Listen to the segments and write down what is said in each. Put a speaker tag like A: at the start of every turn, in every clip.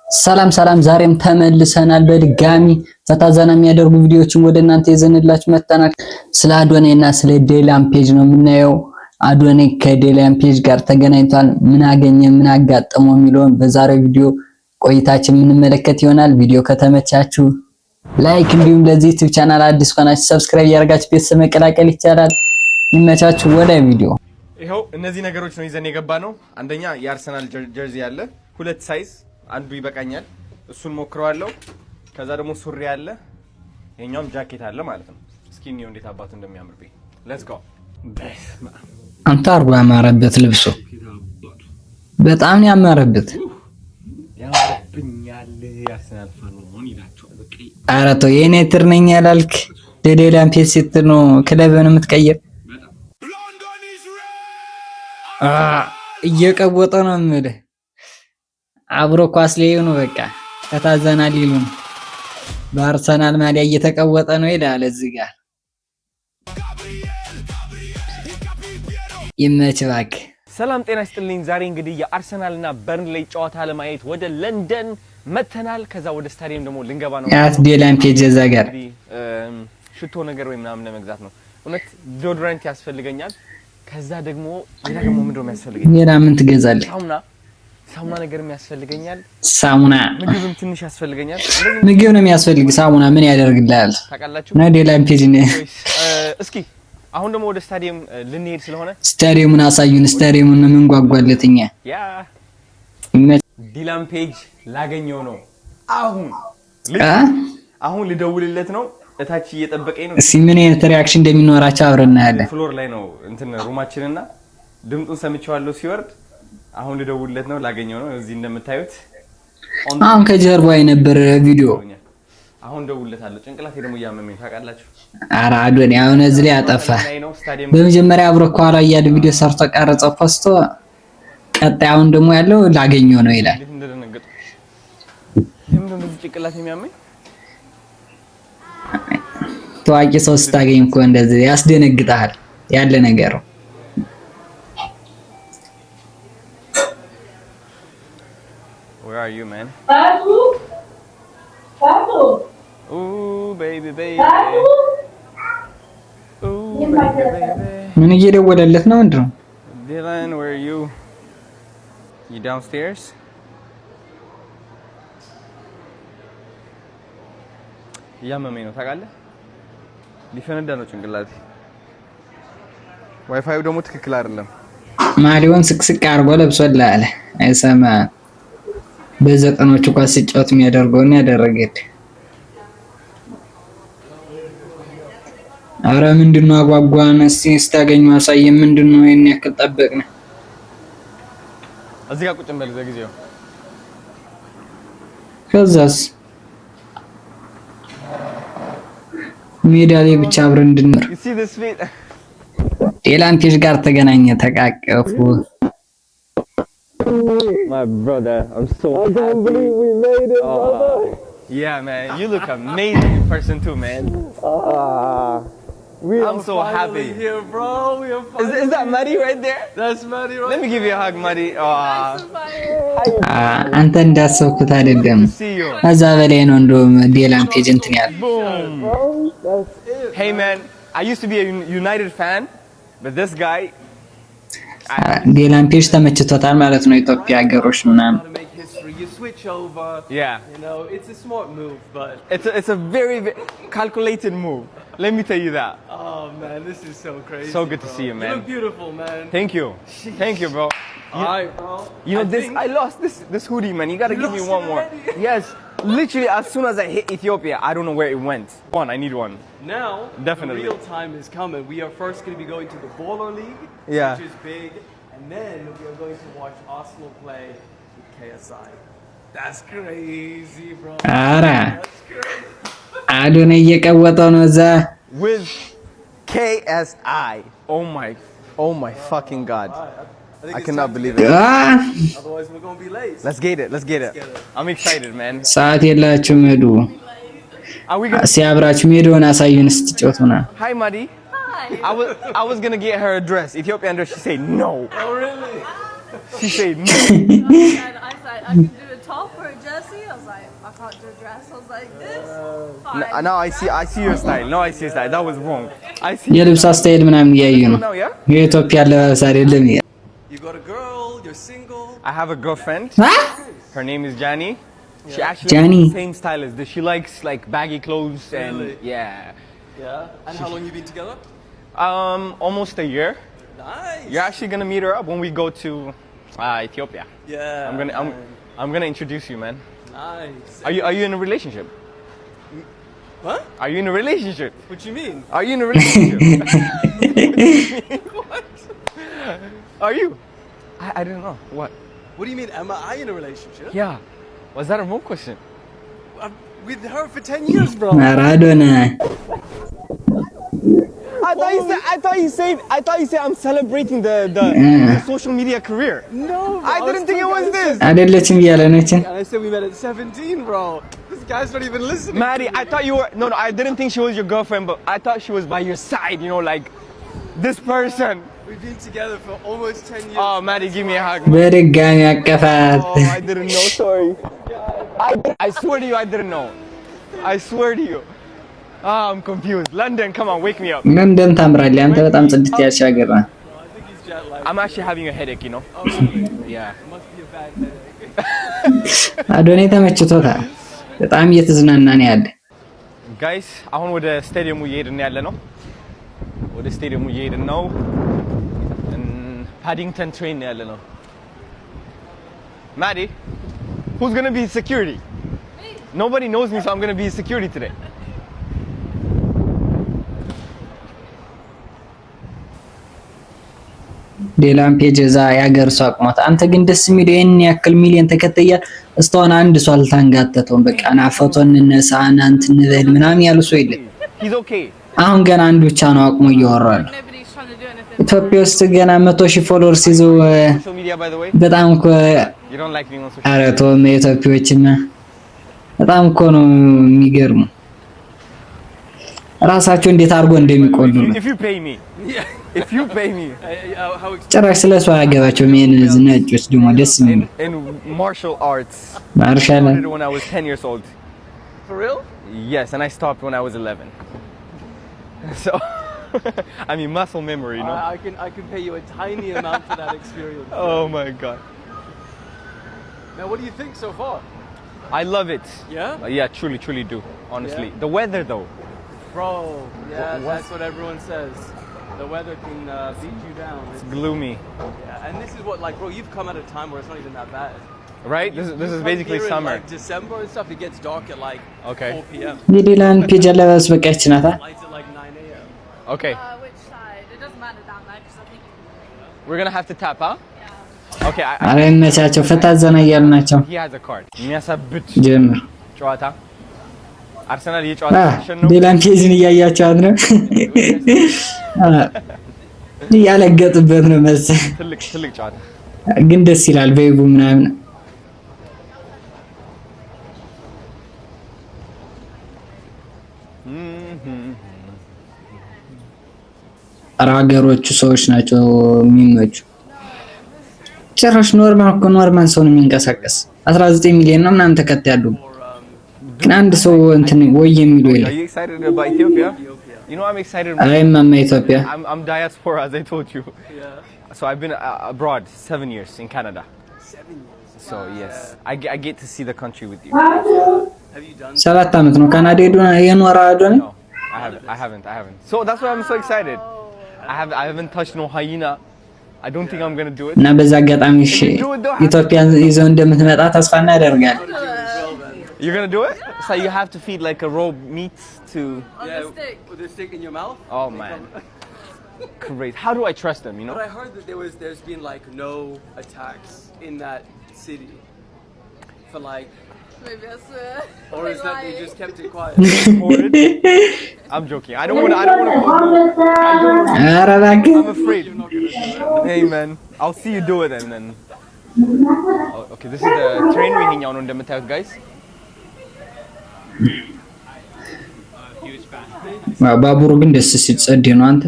A: ሰላም ሰላም፣ ዛሬም ተመልሰናል በድጋሚ ፈታዘና የሚያደርጉ ቪዲዮዎችን ወደ እናንተ ይዘንላችሁ መጥተናል። ስለ አዶናይ እና ስለ ዴላም ፔጅ ነው የምናየው። አዶናይ ከዴላም ፔጅ ጋር ተገናኝቷል። ምን አገኘ፣ ምን አጋጠመው የሚለውን በዛሬው ቪዲዮ ቆይታችን የምንመለከት ይሆናል። ቪዲዮ ከተመቻችሁ ላይክ፣ እንዲሁም ለዚህ ዩቲዩብ ቻናል አዲስ ሆናችሁ ሰብስክራይብ ያደርጋችሁ ቤተሰብ መቀላቀል ይቻላል። ይመቻችሁ። ወደ ቪዲዮ።
B: ይሄው እነዚህ ነገሮች ነው ይዘን የገባ ነው። አንደኛ የአርሰናል ጀርዚ አለ፣ ሁለት ሳይዝ አንዱ ይበቃኛል። እሱን ሞክረዋለሁ። ከዛ ደግሞ ሱሪ አለ፣ ይሄኛውም ጃኬት አለ ማለት ነው። እስኪ እንየው እንዴት አባቱ እንደሚያምርብኝ። ሌትስ ጎ።
A: አንተ አርጎ ያማረበት ልብሱ በጣም ያማረበት
B: ያምርብኛል። የአርሰናል ፋን ነው ይላችኋል። በቃ
A: ኧረ ተው የኔትር ነኝ ያላልክ ዴላም ፔጅ ስትል ነው ክለብን የምትቀይር። እየቀወጠ ነው የምልህ። አብሮ ኳስ ላይ ነው በቃ ተታዘናል ይሉን በአርሰናል ማሊያ እየተቀወጠ ነው ይላል። እዚህ ጋር ይመች እባክህ።
B: ሰላም ጤና ይስጥልኝ። ዛሬ እንግዲህ የአርሰናልና በርንሌይ ጨዋታ ለማየት ወደ ለንደን መተናል። ከዛ ወደ ስታዲየም ደግሞ ልንገባ ነው።
A: ያት ዴላም ፔጅ እዛ ጋር
B: ሽቶ ነገር ወይ ምናምን ለመግዛት ነው። እውነት ዶድራንት ያስፈልገኛል። ከዛ ደግሞ ሌላ ደግሞ ምንድነው የሚያስፈልገኝ?
A: ሌላ ምን ትገዛለህ?
B: ሳሙና ነገር ያስፈልገኛል።
A: ሳሙና
B: ምግብም ትንሽ ያስፈልገኛል።
A: ምግብ ነው የሚያስፈልግ። ሳሙና ምን ያደርግልሃል?
B: ታውቃላችሁ
A: ነው ዴላም ፔጅ ነው።
B: እስኪ አሁን ደግሞ ወደ ስታዲየም ልንሄድ ስለሆነ
A: ስታዲየሙን አሳዩን። ስታዲየሙን ምን ጓጓለትኛ?
B: ያ ዴላም ፔጅ ላገኘው ነው። አሁን ልደውልለት ነው። እታች እየጠበቀኝ ነው።
A: እስኪ ምን አይነት ሪአክሽን እንደሚኖራቸው አብረን እናያለን።
B: ፍሎር ላይ ነው እንትን ሩማችንና ድምጡን ሰምቼዋለሁ ሲወርድ። አሁን ልደውልለት ነው። ላገኘው ነው። እዚህ እንደምታዩት
A: አሁን ከጀርባው የነበረ ቪዲዮ
B: አሁን ደውልለታለሁ። ጭንቅላቴ ደግሞ እያመመኝ ታውቃላችሁ።
A: ኧረ አዶናይ አሁን እዚህ ላይ አጠፋ። በመጀመሪያ አብሮ ኳላ ያለ ቪዲዮ ሰርቶ ቀረጸው ፖስቶ፣ ቀጣይ አሁን ደግሞ ያለው ላገኘው ነው ይላል።
B: እንደደነገጡ ለምን እንደዚህ ጭንቅላቴ የሚያመኝ?
A: ታዋቂ ሰው ስታገኝ እኮ እንደዚህ ያስደነግጣል ያለ ነገር ነው።
B: Where are you, man?
C: Patu.
B: Ooh, baby, baby. Ooh, baby.
A: ምን እየደወለለት ነው? ምንድን ነው?
B: Dylan, where are you? You downstairs? እያመመኝ ነው ታውቃለህ። ሊፈነዳ ነው ጭንቅላቴ። ዋይፋዩ ደግሞ ትክክል አይደለም።
A: ማሊዮን ስቅስቅ አርጎ ለብሶልሃል። አይሰማ በዘጠኖቹ ኳስ ሲጫወት የሚያደርገውን ያደረገት። አረ ምንድነው አጓጓን? እስቲ ስታገኙ አሳየን። ምንድነው ይሄን ያክል ጠበቅን?
B: እዚህ ጋር ቁጭ እንበል ለጊዜው።
A: ከዛስ ሜዳ ላይ ብቻ አብረን እንድንኖር። ዴላም ፔጅ ጋር ተገናኘ፣ ተቃቀፉ።
B: My brother, I'm so happy. I can't believe we made it, brother. Yeah, man, you look amazing in person too, man. I'm so happy.
C: Here, bro. We are finally
B: Is that Muddy right there?
C: That's Muddy right.
B: Let me give you a hug, Muddy.
A: አንተ እንዳሰብኩት አይደለም። እዛ በላይ ነው እንደውም ዴላም ፔጅ እንትን ያለ።
B: Boom. Hey, man, I used to be a United fan, but this guy.
A: ዴላም ፔጅ ተመችቶታል ማለት ነው። ኢትዮጵያ ሀገሮች ምናምን
C: You switch over.
B: Yeah.
C: You know, it's a smart move, but
B: It's a very, very calculated move. Let me tell you that.
C: oh man, this is so crazy.
B: So good to see you, man.
C: You look beautiful, man.
B: Thank you. Thank you, bro.
C: Alright, bro.
B: You know I lost this hoodie, man. You gotta give me one more. Yes. Literally, as soon as I hit Ethiopia, I don't know where it went. I need one.
C: Now,
B: Definitely.
C: the real time is coming. We are first going to be going to the Baller League,
B: Yeah.
C: which is big, and then we are going to watch Arsenal play with KSI. That's crazy, bro.
A: አረ
C: That's crazy.
A: አዶናይ እየቀወጠው ነው እዛ
B: With KSI. Oh my fucking God. I cannot believe it.
C: Otherwise, we're going to be late.
B: Let's get it. I'm excited, man.
A: ሰዓት የላችሁም ሄዱ።
B: Are we gonna...
A: ሲያብራችሁ ሜዳውን አሳዩን ስትጫወቱ ነው።
B: Hi, Muddy.
D: Hi.
B: I was gonna get her a dress, Ethiopian dress. She said no.
C: Oh, really?
B: She said no.
D: I said I can do a top or a dress. messy. I was like, I can't do a dress. I was like, this.
B: Now I see your style. Now I see your style. That was wrong. I see.
A: የልብስ አስተያየት ምናምን እያዩ ነው።
B: Now, yeah?
A: የኢትዮጵያ አለባበስ አይደለም ይሄ።
C: You got a girl, you're single.
B: I have a girlfriend. Her name is Jani. She actually
A: Jani.
B: has the same style as this. She likes like baggy clothes and
C: Really?
B: yeah.
C: Yeah. And how long you been together?
B: Almost a year.
C: Nice.
B: You're actually gonna meet her up when we go to Ethiopia.
C: Yeah.
B: I'm gonna introduce you, man.
C: Nice.
B: Are you in a relationship?
C: What?
B: Are you in a relationship?
C: What you mean?
B: Are you in a relationship?
C: What?
B: Are you? I don't know. What?
C: What do you mean? Am I in a relationship?
B: Yeah. Was that a wrong question?
C: I'm with her for 10 years, bro.
A: ኧረ አዶናይ
B: I thought you said I'm celebrating the social media career.
C: No.
B: I didn't think it was this.
A: አይደለችም እያለ ነች።
C: And I said we met at 17, bro. This guy's not even listening.
B: Maddie, I thought you were no, I didn't think she was your girlfriend, but I thought she was by your side, you know, like this person.
C: We've been together for almost 10 years.
B: Oh, Maddie, give me a hug.
A: በድጋሚ አቀፋት።
B: Oh, I didn't know, sorry. I swear to you, I didn't know. I swear to you. I'm confused. London, come on, wake me up.
A: ለንደን ታምራለህ አንተ በጣም ጽድት ያልሽ ሀገር ነህ።
C: I think he's jet lagged.
B: I'm actually having a headache, you know.
C: Oh, really?
B: Yeah.
C: Must be a bad headache.
A: አዶናይ ተመችቶታል። በጣም እየተዝናና ነው ያለ።
B: ጋይስ አሁን ወደ ስታዲየሙ እየሄድን ያለ ነው። ወደ ስታዲየሙ እየሄድን ነው። ፓዲንግተን ትሬን ያለ ነው። Maddie, who's going to be security? Me. Nobody knows me, so I'm going to be security today.
A: ሌላም ፔጅ እዛ ያገር ሰው አቅሟት። አንተ ግን ደስ የሚለው ይሄን ያክል ሚሊዮን ተከታያል እስካሁን አንድ ሰው አልታንጋጠተውም። በቃ ና ፎቶ እንነሳ ና እንትን እንበል ምናምን ያሉ ሰው የለም።
B: He's okay.
A: አሁን ገና አንድ ብቻ ነው አቅሙ እያወራል።
D: Nobody's trying to do anything.
A: ኢትዮጵያ ውስጥ ገና 100,000 ፎሎወርስ ይዘው
B: Social media, by the way.
A: በጣም እኮ
B: You don't like being on social
A: ኧረ ተወው ኢትዮጵያዎችማ በጣም እኮ ነው የሚገርሙ ራሳቸው እንዴት አድርጎ እንደሚቆሉ ነው።
B: If you pay me. If you pay me.
C: How
A: ጭራሽ ስለሷ ያገባቸው ምን ዝናጮች ደግሞ ደስ የሚሉ
B: In martial arts.
A: ማርሻል
B: I started when I was 10 years old.
C: For real?
B: Yes, and I stopped when I was 11. So, I mean, muscle memory, you know?
C: I can pay you a tiny amount for that experience.
B: Oh my god.
C: Now, what do you think so far?
B: I love it.
C: Yeah?
B: Yeah, truly do, honestly.
C: Yeah?
B: The weather, though.
C: Bro, yeah,
B: What?
C: that's what everyone says. The weather can beat you down.
B: It's gloomy.
C: Yeah, and this is what, like, bro, you've come at a time where it's not even that bad.
B: Right? This
C: You
B: is
C: come
B: basically
C: here in,
B: summer.
C: like, December and stuff, it gets dark at like
B: Okay.
C: 4 p.m.
A: እንግዲህ ላን ፔጅ አለባበስ በቃ ይችላታ
C: Lights at like 9 a.m.
B: Okay.
D: Which side? It doesn't matter down there because I think
B: We're gonna have to tap, huh? Okay,
A: አረ ይመቻቸው ፈታ ዘና እያሉ ናቸው።
B: he has a card. የሚያሳብድ
A: ጀምር
B: ጨዋታ አርሰናል የጨዋታ ሴሽን ነው።
A: ሌላን ፔጅን እያያቸዋት ነው እያለገጡበት ነው መሰለኝ።
B: ትልቅ ጨዋታ
A: ግን ደስ ይላል በይቡ ምናምን አራገሮቹ ሰዎች ናቸው የሚመቹ። ጭራሽ ኖርማል ሰው ነው የሚንቀሳቀስ 19 ሚሊዮን ነው ምናምን ተከታይ ያለው ግን አንድ ሰው እንትን ወይ የሚለው
B: Are
A: ይላል።
B: you excited about Ethiopia? You know I'm excited about
A: አይ ማማ ኢትዮጵያ
B: I'm diaspora as I told you.
C: Yeah.
B: So I've been abroad 7 years in Canada.
C: 7 years.
B: So yes, I get to see the country with you.
C: Have you done
A: 7 አመት ነው ካናዳ የኖረ አይደል?
B: No, I haven't. So that's why I'm so excited. I haven't touched no hyena. I don't think I'm gonna do it.
A: እና በዛ አጋጣሚ እሺ ኢትዮጵያ ይዘው እንደምትመጣ ተስፋ እናደርጋለን።
B: You're gonna do it? So you have to feed like a raw meat to.
D: on the stick.
C: with a stick in your mouth?
B: Oh man, great. How do I trust them? You know?
C: But I heard that there's been like no attacks in that city for like,
D: Maybe I swear.
C: or is that they just kept it quiet?
B: I'm joking. I don't want to.
A: ኧረ እባክህ
B: I'm afraid. Hey man, I'll see you do it and then. Oh, okay, this is the train ይሄኛው ነው እንደምታዩት guys.
A: ባቡሩ ግን ደስ ሲል ጸዴ ነው አንተ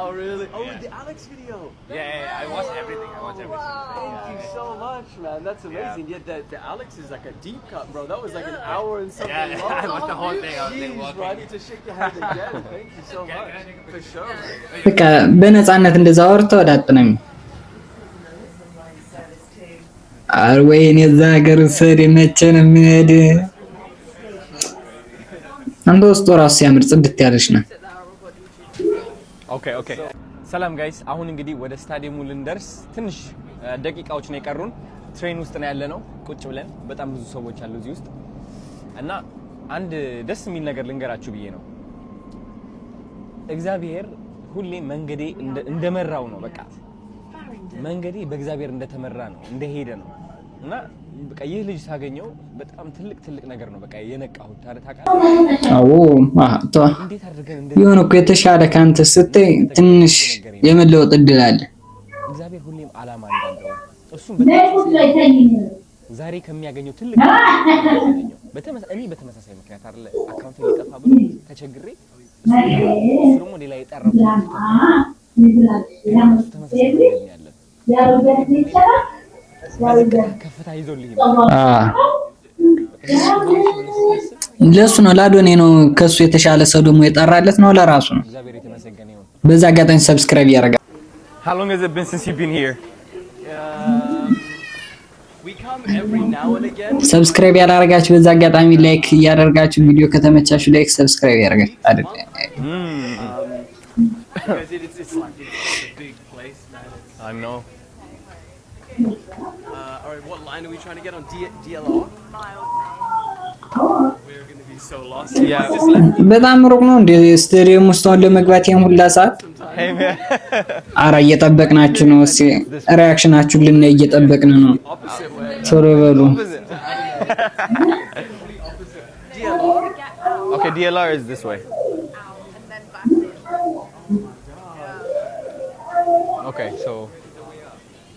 C: Oh really? Oh, the Alex video.
B: Yeah, I watched everything.
C: Thank you so much, man. That's That's amazing. Yeah, the Alex is like a deep cut, bro. That was like an hour and something long.
E: Like the whole thing. I was
C: Jeez,
E: walking.
C: bro, I need to shake your hand again. Thank you so much. For sure.
A: በቃ በነፃነት እንደዛ አወርተው ዳጥነኝ አርወይኔ እዛ ሀገር ሰሪ መቸን የሚሄድ አንተ ውስጥ ራሱ ሲያምር ጽድት ያለሽ ነው።
B: ኦኬ ሰላም ጋይስ፣ አሁን እንግዲህ ወደ ስታዲየሙ ልንደርስ ትንሽ ደቂቃዎች ነው የቀሩን። ትሬን ውስጥ ነው ያለነው ቁጭ ብለን፣ በጣም ብዙ ሰዎች አሉ እዚህ ውስጥ እና አንድ ደስ የሚል ነገር ልንገራችሁ ብዬ ነው። እግዚአብሔር ሁሌ መንገዴ እንደመራው ነው። በቃ መንገዴ በእግዚአብሔር እንደተመራ ነው፣ እንደሄደ ነው እና በቃ ይህ ልጅ ሳገኘው በጣም ትልቅ ነገር ነው። በቃ የነቃሁት ታውቃለህ።
A: አዎ
B: እንዴት አድርገን
A: የሆነ እኮ የተሻለ ካንተ ስትይ ትንሽ የመለወጥ እድል አለ።
B: እግዚአብሔር ሁሌም ዓላማ እንዳለው እሱም በጣም ዛሬ ከሚያገኘው ትልቅ እኔ በተመሳሳይ ምክንያት አይደለ አካውንት ሊጠፋ ብሎ ተቸግሬ እሱ ደግሞ ሌላ የጠራው ተመሳሳይ ነገር ያለ ከፍታ ይዞልኝ
A: ለሱ ነው ላዶኔ ነው ከሱ የተሻለ ሰው ደግሞ የጠራለት ነው ለራሱ ነው።
B: እግዚአብሔር የተመሰገነ ይሁን።
A: በዛ አጋጣሚ ሰብስክራይብ ያደርጋል።
B: How long has it been since you've been here?
C: We come every now and again.
A: ሰብስክራይብ ያላረጋችሁ በዛ አጋጣሚ ላይክ ያደርጋችሁ፣ ቪዲዮ ከተመቻችሁ ላይክ ሰብስክራይብ ያደርጋችሁ አይደል?
C: Because it's a big place, man.
B: I know.
C: All right, what line are we trying to get on? DLR? We're going to be so lost.
B: Yeah.
C: Just left.
A: በጣም ሩቅ ነው እንደ ስታዲየም ውስጥ አሁን ለመግባት ይሄን ሁላ ሰዓት።
B: Hey man.
A: አራ እየጠበቅናችሁ ነው። እስኪ ሪአክሽናችሁን ልናይ እየጠበቅን ነው።
C: Opposite way.
A: ቶሎ በሉ።
C: DLR?
B: Okay, DLR is this way.
D: And then back in.
B: Okay, so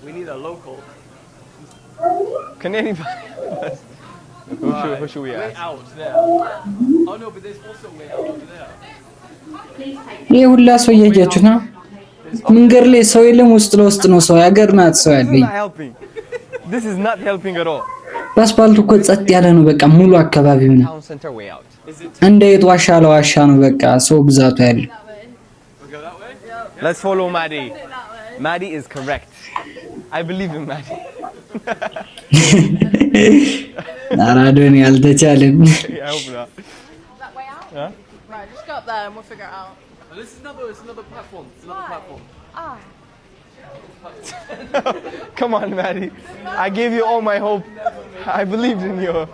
C: We need a local.
B: can anybody who should we
C: Way
B: ask?
C: out there. Oh no, but there's also way out over there.
A: ይሄ ሁላ ሰው እያያችሁ ነው። መንገድ ላይ ሰው የለም፣ ውስጥ ለውስጥ ነው ሰው። ያገር ናት ሰው
B: This is
A: ያለኝ።
B: not helping. This is not helping at all.
A: በአስፋልቱ እኮ ጸጥ ያለ ነው። በቃ ሙሉ አካባቢው ነው
B: Town center way out.
A: እንደ የዋሻ ለዋሻ ነው። በቃ ሰው ብዛቱ ያለው።
C: We'll go that way?
B: Let's follow Maddie. Maddie is correct. I believe in Maddie.
A: አራዶን ያልተቻለም።
B: I hope not.
D: That way out?
B: Huh?
D: Right, just go up there and we'll figure it out.
C: Oh, it's another platform. It's another platform.
D: Ah.
B: Come on, Maddie. I gave you all my hope. I believed in you. Okay.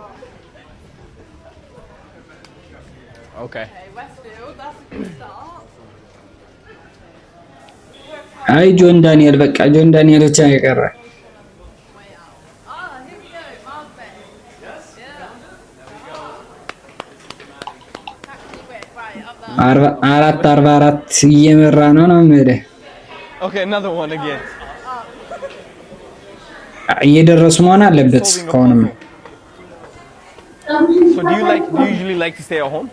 D: Okay, Westfield, that's a good start.
A: አይ ጆን ዳንኤል በቃ ጆን ዳንኤል ብቻ የቀረ
D: Way out. Ah, here we go, Miles Bay. Yes? Yeah. Taxi way, right, up there.
A: 44 እየመራ ነው የምልህ።
B: Okay, another one again.
A: እየደረሱ መሆን አለበት
B: Solving a
A: ከሆነም።
B: problem. So do you usually like to stay at home?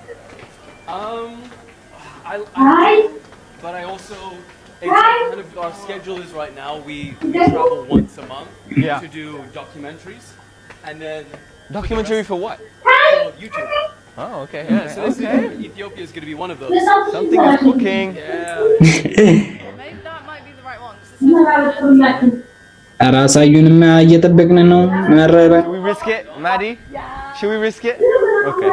C: I but I also, it's kind of our schedule is right now. We travel once a month
B: Yeah.
C: to do documentaries, and then
B: Documentary for what?
C: for YouTube.
B: Oh, okay.
C: Yeah, so this
B: okay.
C: is, Ethiopia is going to be one of those.
B: Something is cooking.
C: Yeah.
D: Maybe that might be the right one. 'Cause this is
A: ራሳዩንም እየጠበቅን ነው። መረረ
B: Should we risk it, Maddie? Should we risk it? Okay.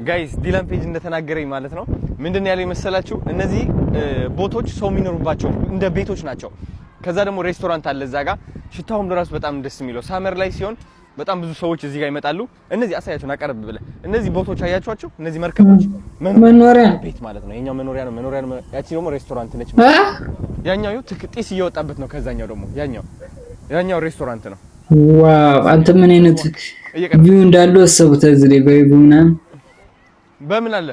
B: Guys, ዲላን ፔጅ እንደተናገረኝ ማለት ነው። ምንድነው ያለው መሰላችሁ? እነዚህ ቦቶች ሰው የሚኖርባቸው እንደ ቤቶች ናቸው። ከዛ ደግሞ ሬስቶራንት አለ እዛ ጋር። ሽታውም ለራሱ በጣም ደስ የሚለው ሳመር ላይ ሲሆን በጣም ብዙ ሰዎች እዚህ ጋር ይመጣሉ። እነዚህ አሳያችሁና ቀረብ ብለህ እነዚህ ቦቶች አያችኋቸው? እነዚህ መርከቦች
A: መኖሪያ
B: ቤት ማለት ነው። የኛው መኖሪያ ነው። ያቺ ደግሞ ሬስቶራንት ነች። ያኛው ጢስ እየወጣበት ነው። ከዛኛው ደግሞ ያኛው ሬስቶራንት ነው።
A: ዋው! አንተ ምን አይነት ቪው እንዳለው አሰቡት። እዚህ ላይ በቪው ምናምን
B: በምን አለ?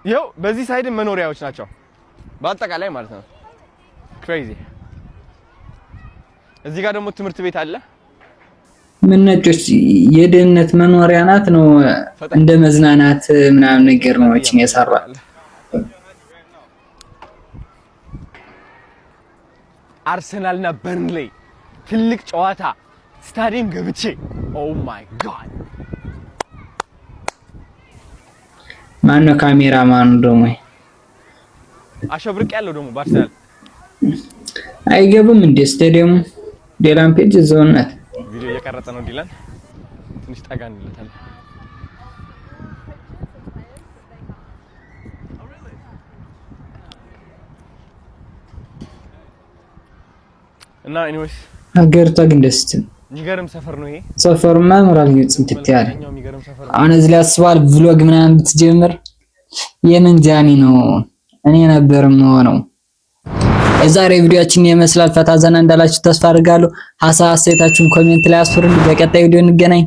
B: ይኸው በዚህ ሳይድ መኖሪያዎች ናቸው በአጠቃላይ ማለት ነው። ክሬዚ። እዚህ ጋር ደግሞ ትምህርት ቤት አለ።
A: ምን ነጮች የደህንነት መኖሪያ ናት ነው እንደ መዝናናት ምናምን ነገር ነው እቺን የሰራል።
B: አርሰናልና በርንሌይ ትልቅ ጨዋታ ስታዲየም ገብቼ ኦ ማይ ጋድ
A: ማነው ካሜራማኑ ደግሞ
B: አሸብርቅ ያለው ደግሞ ባርሰናል
A: አይገቡም እንደ ስታዲየሙ ዴላን ፔጅ ዘውነት
B: ቪዲዮ እየቀረጸ ነው ዲላን ትንሽ ጠጋ እንለታለን እና ኤኒዌይስ
A: ሀገርቷ ግን ደስ
B: የሚገርም ሰፈር ነው ይሄ
A: ሰፈሩማ ሞራል ጽንትት ያለ አሁን እዚህ ላይ አስባል ቭሎግ ምናምን ብትጀምር የምን ጃኒ ነው እኔ ነበርም ነው የዛሬ ቪዲዮአችን ይመስላል ፈታ ዘና እንዳላችሁ ተስፋ አድርጋለሁ ሐሳብ አስተያየታችሁን ኮሜንት ላይ አስፍሩልኝ በቀጣይ ቪዲዮ እንገናኝ